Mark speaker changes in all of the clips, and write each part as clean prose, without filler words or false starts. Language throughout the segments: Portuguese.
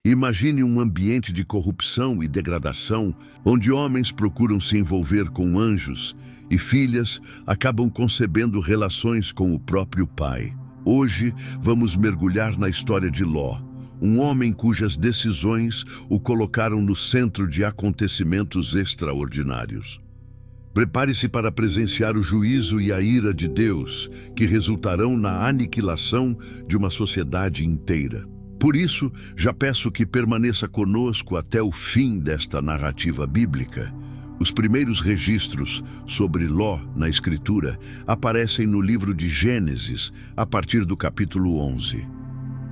Speaker 1: Imagine um ambiente de corrupção e degradação, onde homens procuram se envolver com anjos e filhas acabam concebendo relações com o próprio pai. Hoje, vamos mergulhar na história de Ló, um homem cujas decisões o colocaram no centro de acontecimentos extraordinários. Prepare-se para presenciar o juízo e a ira de Deus, que resultarão na aniquilação de uma sociedade inteira. Por isso, já peço que permaneça conosco até o fim desta narrativa bíblica. Os primeiros registros sobre Ló na Escritura aparecem no livro de Gênesis, a partir do capítulo 11.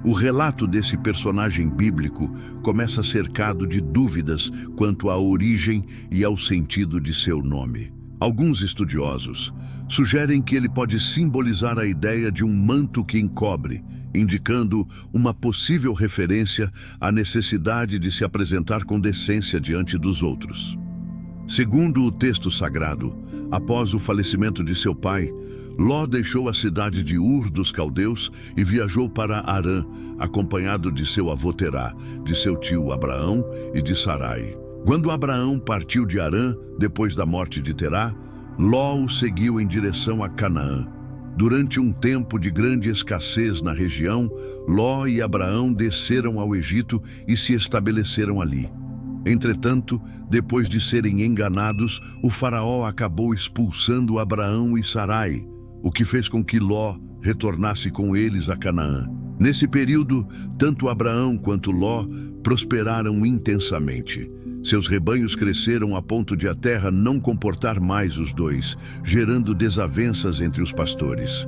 Speaker 1: O relato desse personagem bíblico começa cercado de dúvidas quanto à origem e ao sentido de seu nome. Alguns estudiosos sugerem que ele pode simbolizar a ideia de um manto que encobre, indicando uma possível referência à necessidade de se apresentar com decência diante dos outros. Segundo o texto sagrado, após o falecimento de seu pai, Ló deixou a cidade de Ur dos Caldeus e viajou para Harã, acompanhado de seu avô Terá, de seu tio Abraão e de Sarai. Quando Abraão partiu de Harã, depois da morte de Terá, Ló o seguiu em direção a Canaã. Durante um tempo de grande escassez na região, Ló e Abraão desceram ao Egito e se estabeleceram ali. Entretanto, depois de serem enganados, o faraó acabou expulsando Abraão e Sarai, o que fez com que Ló retornasse com eles a Canaã. Nesse período, tanto Abraão quanto Ló prosperaram intensamente. Seus rebanhos cresceram a ponto de a terra não comportar mais os dois, gerando desavenças entre os pastores.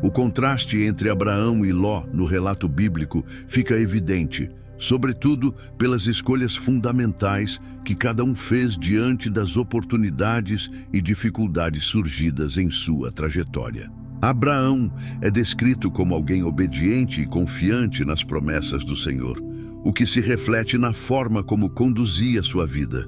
Speaker 1: O contraste entre Abraão e Ló no relato bíblico fica evidente, sobretudo pelas escolhas fundamentais que cada um fez diante das oportunidades e dificuldades surgidas em sua trajetória. Abraão é descrito como alguém obediente e confiante nas promessas do Senhor, o que se reflete na forma como conduzia sua vida.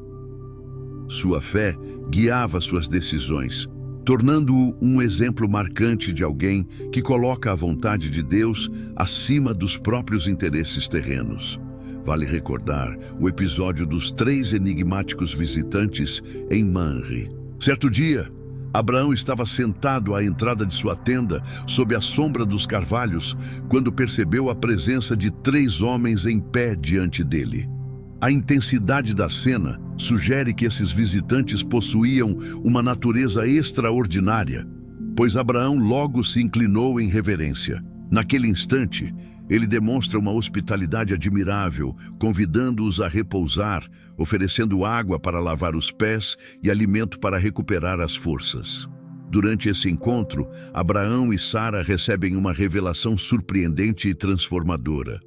Speaker 1: Sua fé guiava suas decisões, tornando-o um exemplo marcante de alguém que coloca a vontade de Deus acima dos próprios interesses terrenos. Vale recordar o episódio dos 3 enigmáticos visitantes em Manre. Certo dia, Abraão estava sentado à entrada de sua tenda, sob a sombra dos carvalhos, quando percebeu a presença de 3 homens em pé diante dele. A intensidade da cena sugere que esses visitantes possuíam uma natureza extraordinária, pois Abraão logo se inclinou em reverência. Naquele instante, ele demonstra uma hospitalidade admirável, convidando-os a repousar, oferecendo água para lavar os pés e alimento para recuperar as forças. Durante esse encontro, Abraão e Sara recebem uma revelação surpreendente e transformadora.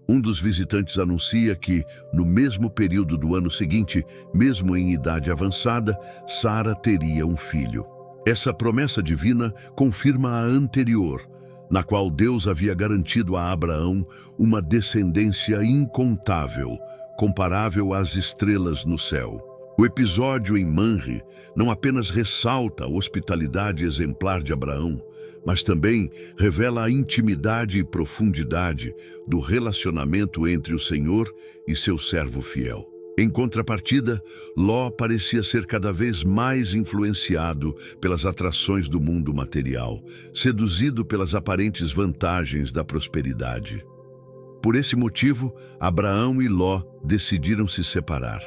Speaker 1: Um dos visitantes anuncia que, no mesmo período do ano seguinte, mesmo em idade avançada, Sara teria um filho. Essa promessa divina confirma a anterior, na qual Deus havia garantido a Abraão uma descendência incontável, comparável às estrelas no céu. O episódio em Manre não apenas ressalta a hospitalidade exemplar de Abraão, mas também revela a intimidade e profundidade do relacionamento entre o Senhor e seu servo fiel. Em contrapartida, Ló parecia ser cada vez mais influenciado pelas atrações do mundo material, seduzido pelas aparentes vantagens da prosperidade. Por esse motivo, Abraão e Ló decidiram se separar.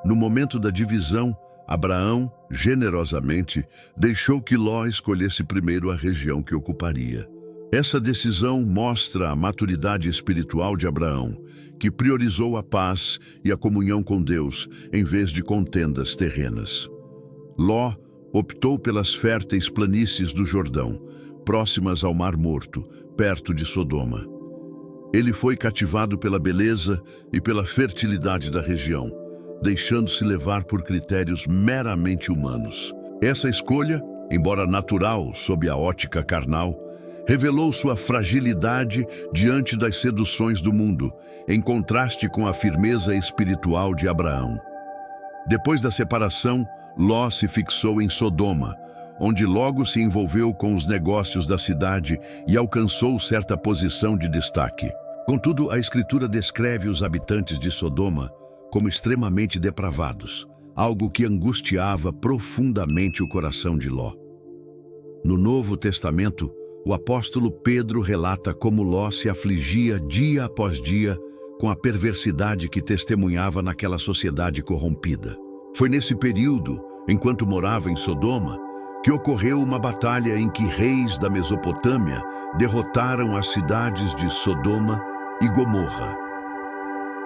Speaker 1: No momento da divisão, Abraão, generosamente, deixou que Ló escolhesse primeiro a região que ocuparia. Essa decisão mostra a maturidade espiritual de Abraão, que priorizou a paz e a comunhão com Deus, em vez de contendas terrenas. Ló optou pelas férteis planícies do Jordão, próximas ao Mar Morto, perto de Sodoma. Ele foi cativado pela beleza e pela fertilidade da região, deixando-se levar por critérios meramente humanos. Essa escolha, embora natural sob a ótica carnal, revelou sua fragilidade diante das seduções do mundo, em contraste com a firmeza espiritual de Abraão. Depois da separação, Ló se fixou em Sodoma, onde logo se envolveu com os negócios da cidade e alcançou certa posição de destaque. Contudo, a Escritura descreve os habitantes de Sodoma como extremamente depravados, algo que angustiava profundamente o coração de Ló. No Novo Testamento, o apóstolo Pedro relata como Ló se afligia dia após dia com a perversidade que testemunhava naquela sociedade corrompida. Foi nesse período, enquanto morava em Sodoma, que ocorreu uma batalha em que reis da Mesopotâmia derrotaram as cidades de Sodoma e Gomorra.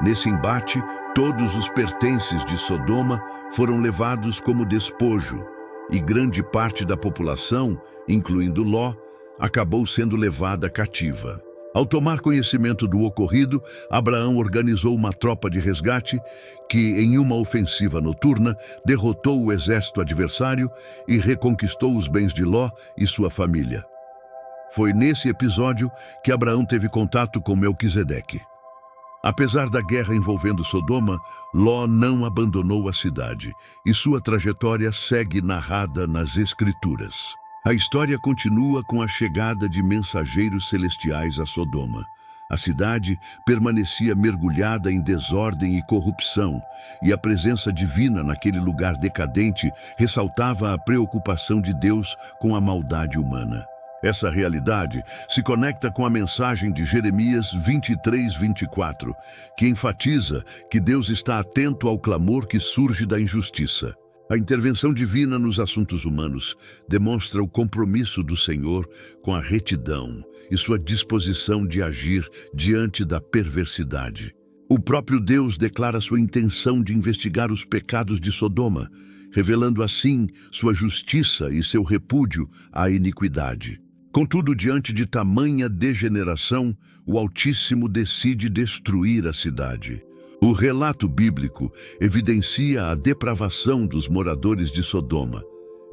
Speaker 1: Nesse embate, todos os pertences de Sodoma foram levados como despojo, e grande parte da população, incluindo Ló, acabou sendo levada cativa. Ao tomar conhecimento do ocorrido, Abraão organizou uma tropa de resgate que, em uma ofensiva noturna, derrotou o exército adversário e reconquistou os bens de Ló e sua família. Foi nesse episódio que Abraão teve contato com Melquisedeque. Apesar da guerra envolvendo Sodoma, Ló não abandonou a cidade, e sua trajetória segue narrada nas Escrituras. A história continua com a chegada de mensageiros celestiais a Sodoma. A cidade permanecia mergulhada em desordem e corrupção, e a presença divina naquele lugar decadente ressaltava a preocupação de Deus com a maldade humana. Essa realidade se conecta com a mensagem de Jeremias 23:24, que enfatiza que Deus está atento ao clamor que surge da injustiça. A intervenção divina nos assuntos humanos demonstra o compromisso do Senhor com a retidão e sua disposição de agir diante da perversidade. O próprio Deus declara sua intenção de investigar os pecados de Sodoma, revelando assim sua justiça e seu repúdio à iniquidade. Contudo, diante de tamanha degeneração, o Altíssimo decide destruir a cidade. O relato bíblico evidencia a depravação dos moradores de Sodoma,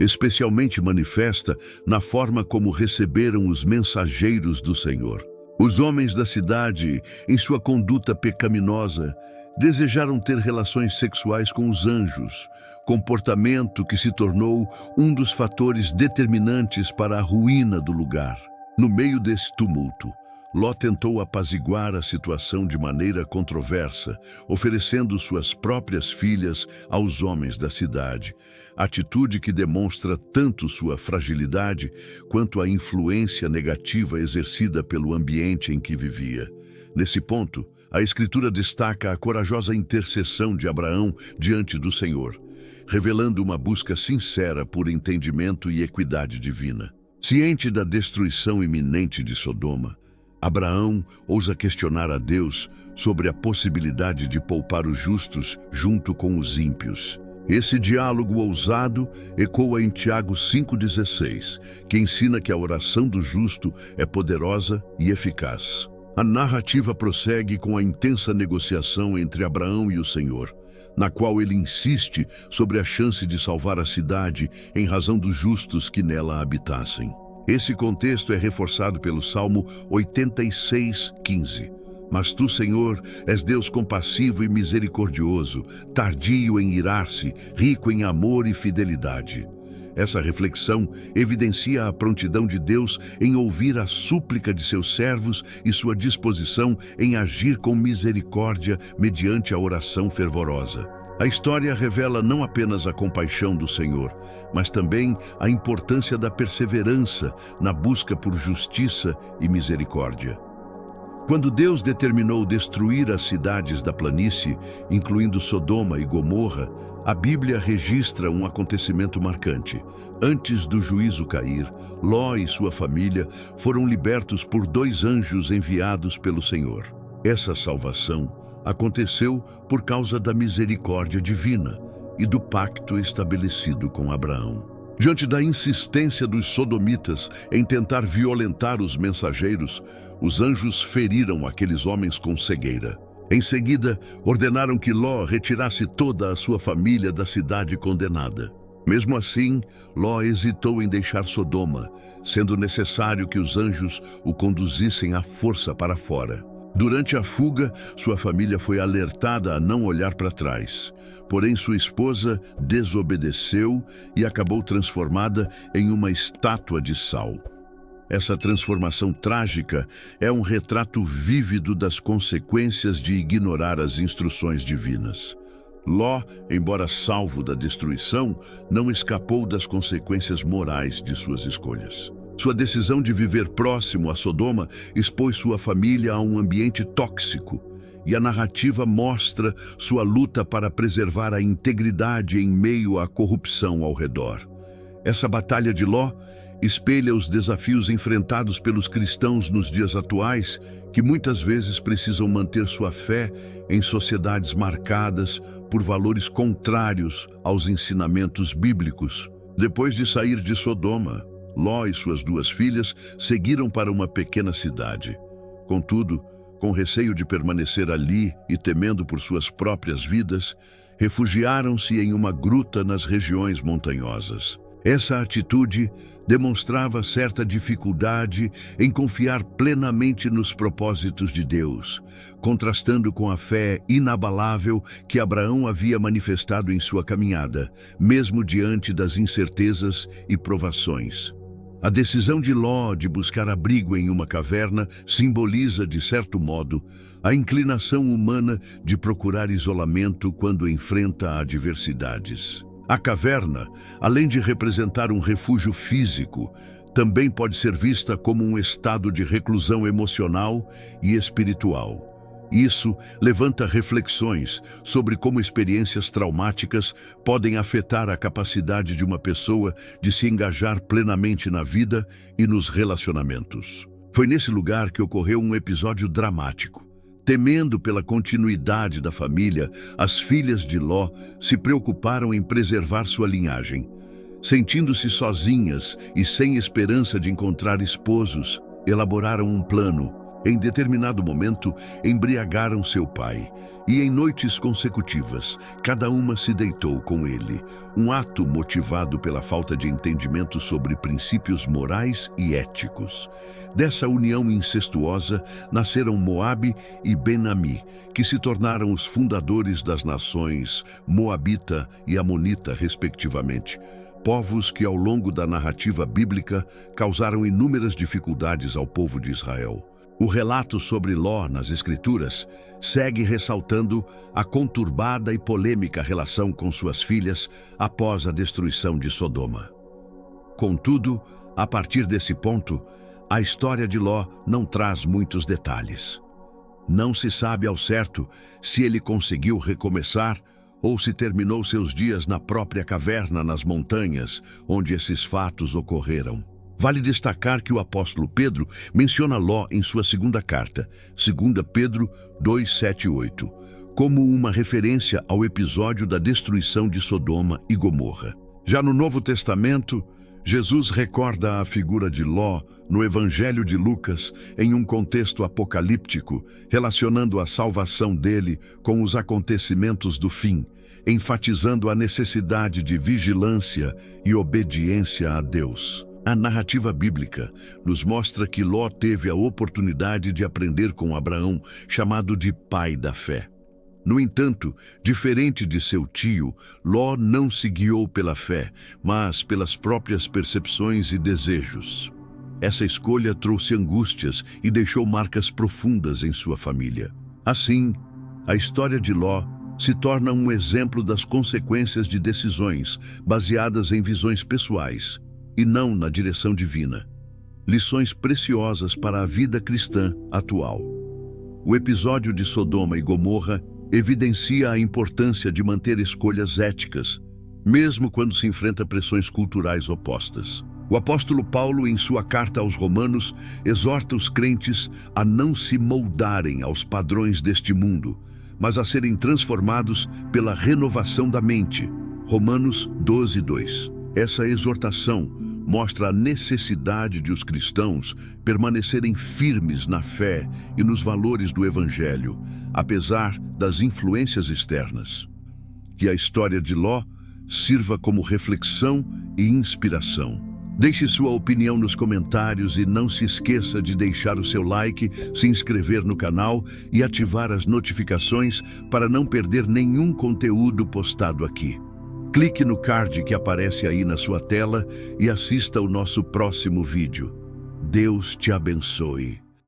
Speaker 1: especialmente manifesta na forma como receberam os mensageiros do Senhor. Os homens da cidade, em sua conduta pecaminosa, desejaram ter relações sexuais com os anjos, comportamento que se tornou um dos fatores determinantes para a ruína do lugar. No meio desse tumulto, Ló tentou apaziguar a situação de maneira controversa, oferecendo suas próprias filhas aos homens da cidade, atitude que demonstra tanto sua fragilidade quanto a influência negativa exercida pelo ambiente em que vivia. Nesse ponto, a Escritura destaca a corajosa intercessão de Abraão diante do Senhor, revelando uma busca sincera por entendimento e equidade divina. Ciente da destruição iminente de Sodoma, Abraão ousa questionar a Deus sobre a possibilidade de poupar os justos junto com os ímpios. Esse diálogo ousado ecoa em Tiago 5,16, que ensina que a oração do justo é poderosa e eficaz. A narrativa prossegue com a intensa negociação entre Abraão e o Senhor, na qual ele insiste sobre a chance de salvar a cidade em razão dos justos que nela habitassem. Esse contexto é reforçado pelo Salmo 86:15. Mas tu, Senhor, és Deus compassivo e misericordioso, tardio em irar-se, rico em amor e fidelidade. Essa reflexão evidencia a prontidão de Deus em ouvir a súplica de seus servos e sua disposição em agir com misericórdia mediante a oração fervorosa. A história revela não apenas a compaixão do Senhor, mas também a importância da perseverança na busca por justiça e misericórdia. Quando Deus determinou destruir as cidades da planície, incluindo Sodoma e Gomorra, a Bíblia registra um acontecimento marcante. Antes do juízo cair, Ló e sua família foram libertos por 2 anjos enviados pelo Senhor. Essa salvação aconteceu por causa da misericórdia divina e do pacto estabelecido com Abraão. Diante da insistência dos sodomitas em tentar violentar os mensageiros, os anjos feriram aqueles homens com cegueira. Em seguida, ordenaram que Ló retirasse toda a sua família da cidade condenada. Mesmo assim, Ló hesitou em deixar Sodoma, sendo necessário que os anjos o conduzissem à força para fora. Durante a fuga, sua família foi alertada a não olhar para trás. Porém, sua esposa desobedeceu e acabou transformada em uma estátua de sal. Essa transformação trágica é um retrato vívido das consequências de ignorar as instruções divinas. Ló, embora salvo da destruição, não escapou das consequências morais de suas escolhas. Sua decisão de viver próximo a Sodoma expôs sua família a um ambiente tóxico, e a narrativa mostra sua luta para preservar a integridade em meio à corrupção ao redor. Essa batalha de Ló espelha os desafios enfrentados pelos cristãos nos dias atuais, que muitas vezes precisam manter sua fé em sociedades marcadas por valores contrários aos ensinamentos bíblicos. Depois de sair de Sodoma, Ló e suas duas filhas seguiram para uma pequena cidade. Contudo, com receio de permanecer ali e temendo por suas próprias vidas, refugiaram-se em uma gruta nas regiões montanhosas. Essa atitude demonstrava certa dificuldade em confiar plenamente nos propósitos de Deus, contrastando com a fé inabalável que Abraão havia manifestado em sua caminhada, mesmo diante das incertezas e provações. A decisão de Ló de buscar abrigo em uma caverna simboliza, de certo modo, a inclinação humana de procurar isolamento quando enfrenta adversidades. A caverna, além de representar um refúgio físico, também pode ser vista como um estado de reclusão emocional e espiritual. Isso levanta reflexões sobre como experiências traumáticas podem afetar a capacidade de uma pessoa de se engajar plenamente na vida e nos relacionamentos. Foi nesse lugar que ocorreu um episódio dramático. Temendo pela continuidade da família, as filhas de Ló se preocuparam em preservar sua linhagem. Sentindo-se sozinhas e sem esperança de encontrar esposos, elaboraram um plano. Em determinado momento, embriagaram seu pai, e em noites consecutivas, cada uma se deitou com ele, um ato motivado pela falta de entendimento sobre princípios morais e éticos. Dessa união incestuosa, nasceram Moabe e Ben-Ami, que se tornaram os fundadores das nações Moabita e Amonita, respectivamente. Povos que, ao longo da narrativa bíblica, causaram inúmeras dificuldades ao povo de Israel. O relato sobre Ló nas Escrituras segue ressaltando a conturbada e polêmica relação com suas filhas após a destruição de Sodoma. Contudo, a partir desse ponto, a história de Ló não traz muitos detalhes. Não se sabe ao certo se ele conseguiu recomeçar ou se terminou seus dias na própria caverna nas montanhas onde esses fatos ocorreram. Vale destacar que o apóstolo Pedro menciona Ló em sua segunda carta, 2 Pedro 2:7-8, como uma referência ao episódio da destruição de Sodoma e Gomorra. Já no Novo Testamento, Jesus recorda a figura de Ló no Evangelho de Lucas em um contexto apocalíptico, relacionando a salvação dele com os acontecimentos do fim, enfatizando a necessidade de vigilância e obediência a Deus. A narrativa bíblica nos mostra que Ló teve a oportunidade de aprender com Abraão, chamado de pai da fé. No entanto, diferente de seu tio, Ló não se guiou pela fé, mas pelas próprias percepções e desejos. Essa escolha trouxe angústias e deixou marcas profundas em sua família. Assim, a história de Ló se torna um exemplo das consequências de decisões baseadas em visões pessoais, e não na direção divina. Lições preciosas para a vida cristã atual. O episódio de Sodoma e Gomorra evidencia a importância de manter escolhas éticas, mesmo quando se enfrenta pressões culturais opostas. O apóstolo Paulo, em sua carta aos Romanos, exorta os crentes a não se moldarem aos padrões deste mundo, mas a serem transformados pela renovação da mente. Romanos 12:2. Essa exortação mostra a necessidade de os cristãos permanecerem firmes na fé e nos valores do Evangelho, apesar das influências externas. Que a história de Ló sirva como reflexão e inspiração. Deixe sua opinião nos comentários e não se esqueça de deixar o seu like, se inscrever no canal e ativar as notificações para não perder nenhum conteúdo postado aqui. Clique no card que aparece aí na sua tela e assista ao nosso próximo vídeo. Deus te abençoe.